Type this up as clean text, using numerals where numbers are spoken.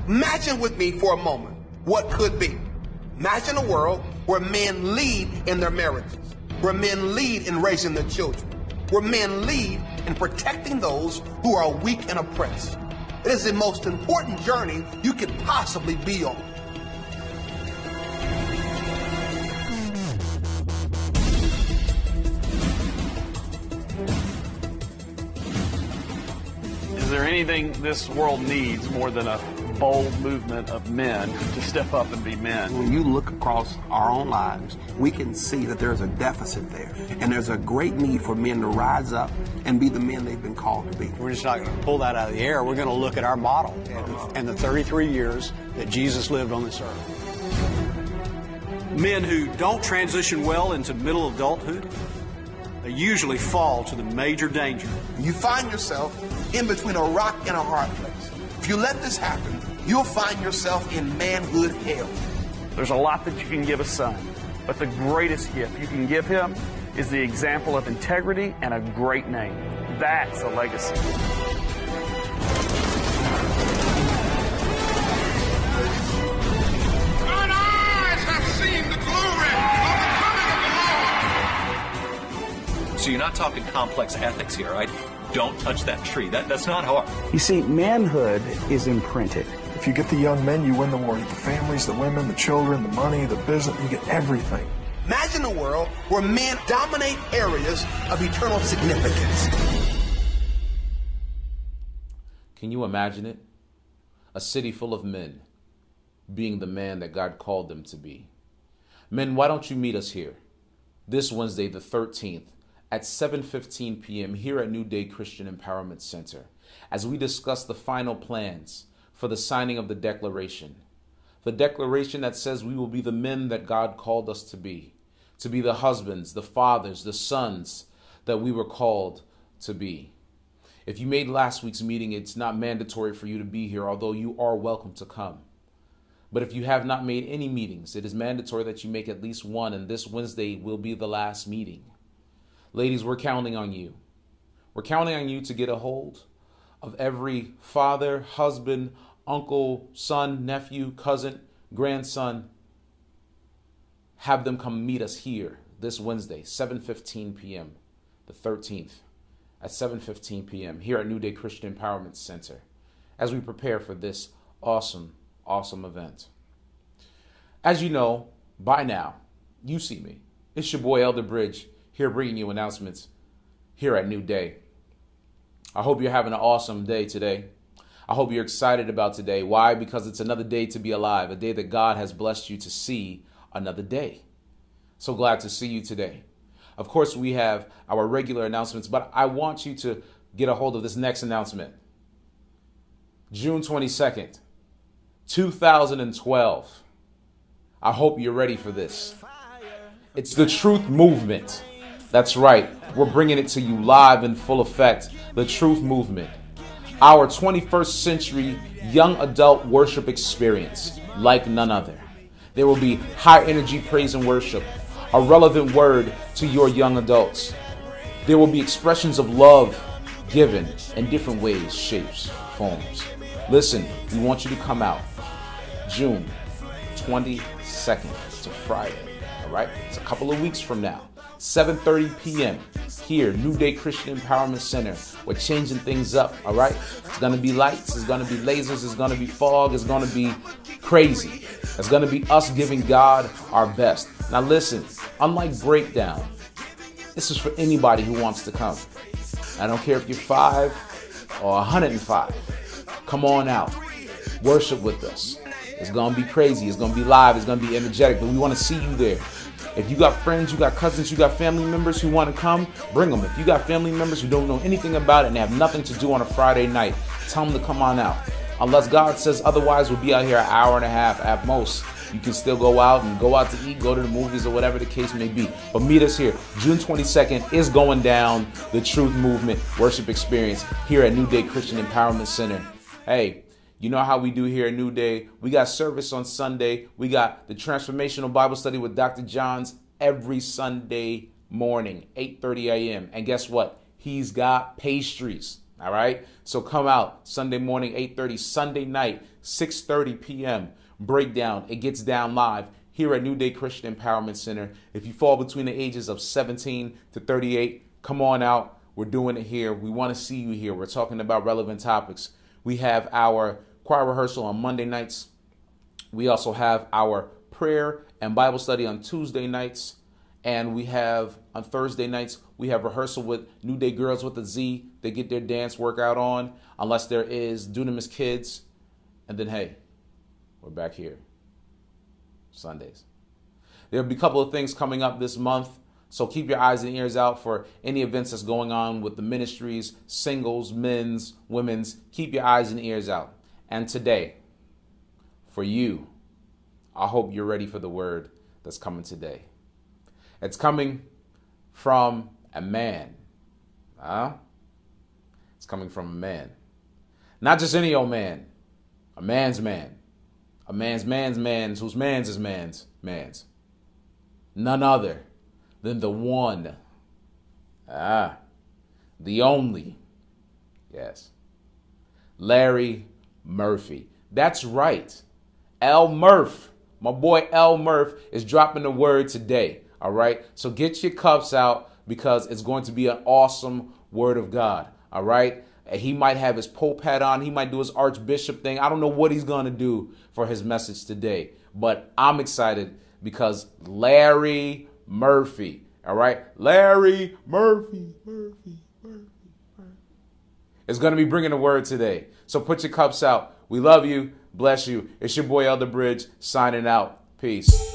Imagine with me for a moment what could be. Imagine a world where men lead in their marriages, where men lead in raising their children, where men lead in protecting those who are weak and oppressed. It is the most important journey you could possibly be on. Is there anything this world needs more than a bold movement of men to step up and be men? When you look across our own lives, we can see that there's a deficit there. And there's a great need for men to rise up and be the men they've been called to be. We're just not going to pull that out of the air. We're going to look at our model and the 33 years that Jesus lived on this earth. Men who don't transition well into middle adulthood, they usually fall to the major danger. You find yourself in between a rock and a hard place. If you let this happen, you'll find yourself in manhood hell. There's a lot that you can give a son, but the greatest gift you can give him is the example of integrity and a great name. That's a legacy. Thine eyes have seen the glory of the coming of the Lord. So you're not talking complex ethics here, right? Don't touch that tree. That's not hard. You see, manhood is imprinted. If you get the young men, you win the war. You get the families, the women, the children, the money, the business, you get everything. Imagine a world where men dominate areas of eternal significance. Can you imagine it? A city full of men being the man that God called them to be. Men, why don't you meet us here this Wednesday, the 13th, at 7:15 p.m. here at New Day Christian Empowerment Center as we discuss the final plans for the signing of the declaration. The declaration that says we will be the men that God called us to be the husbands, the fathers, the sons that we were called to be. If you made last week's meeting, it's not mandatory for you to be here, although you are welcome to come. But if you have not made any meetings, it is mandatory that you make at least one, and this Wednesday will be the last meeting. Ladies, we're counting on you. We're counting on you to get a hold of every father, husband, uncle, son, nephew, cousin, grandson. Have them come meet us here this Wednesday, 7:15 p.m., the 13th, at 7:15 p.m. here at New Day Christian Empowerment Center as we prepare for this awesome, awesome event. As you know, by now, you see me. It's your boy, Elder Bridge, here bringing you announcements here at New Day. I hope you're having an awesome day today. I hope you're excited about today. Why? Because it's another day to be alive, a day that God has blessed you to see another day. So glad to see you today. Of course, we have our regular announcements, but I want you to get a hold of this next announcement. June 22nd, 2012. I hope you're ready for this. It's the Truth Movement. That's right. We're bringing it to you live in full effect. The Truth Movement. Our 21st century young adult worship experience like none other. There will be high energy praise and worship, a relevant word to your young adults. There will be expressions of love given in different ways, shapes, forms. Listen, we want you to come out June 22nd. It's a Friday, all right? It's a couple of weeks from now. 7:30 p.m. here, New Day Christian Empowerment Center. We're changing things up, all right? It's going to be lights, it's going to be lasers, it's going to be fog, it's going to be crazy. It's going to be us giving God our best. Now listen, unlike Breakdown, this is for anybody who wants to come. I don't care if you're 5 or 105. Come on out. Worship with us. It's going to be crazy. It's going to be live. It's going to be energetic, but we want to see you there. If you got friends, you got cousins, you got family members who want to come, bring them. If you got family members who don't know anything about it and have nothing to do on a Friday night, tell them to come on out. Unless God says otherwise, we'll be out here an hour and a half at most. You can still go out and go out to eat, go to the movies, or whatever the case may be. But meet us here. June 22nd is going down, the Truth Movement Worship Experience here at New Day Christian Empowerment Center. Hey, you know how we do here at New Day. We got service on Sunday. We got the Transformational Bible Study with Dr. Johns every Sunday morning, 8:30 a.m. And guess what? He's got pastries. All right. So come out Sunday morning, 8:30, Sunday night, 6:30 p.m. breakdown. It gets down live here at New Day Christian Empowerment Center. If you fall between the ages of 17 to 38, come on out. We're doing it here. We want to see you here. We're talking about relevant topics. We have our choir rehearsal on Monday nights. We also have our prayer and Bible study on Tuesday nights. And we have on Thursday nights, we have rehearsal with New Day Girls with a Z. They get their dance workout on, unless there is Dunamis Kids. And then, hey, we're back here Sundays. There'll be a couple of things coming up this month. So keep your eyes and ears out for any events that's going on with the ministries, singles, men's, women's. Keep your eyes and ears out. And today, for you, I hope you're ready for the word that's coming today. It's coming from a man. It's coming from a man. Not just any old man. A man's man. A man's whose man's is man's. None other than the one. The only. Yes. Larry Murphy. That's right. L. Murph. My boy L. Murph is dropping the word today. All right. So get your cups out because it's going to be an awesome word of God. All right. He might have his Pope hat on. He might do his Archbishop thing. I don't know what he's going to do for his message today, but I'm excited because Larry Murphy. All right. Larry Murphy is going to be bringing the word today. So put your cups out. We love you. Bless you. It's your boy Elder Bridge signing out. Peace.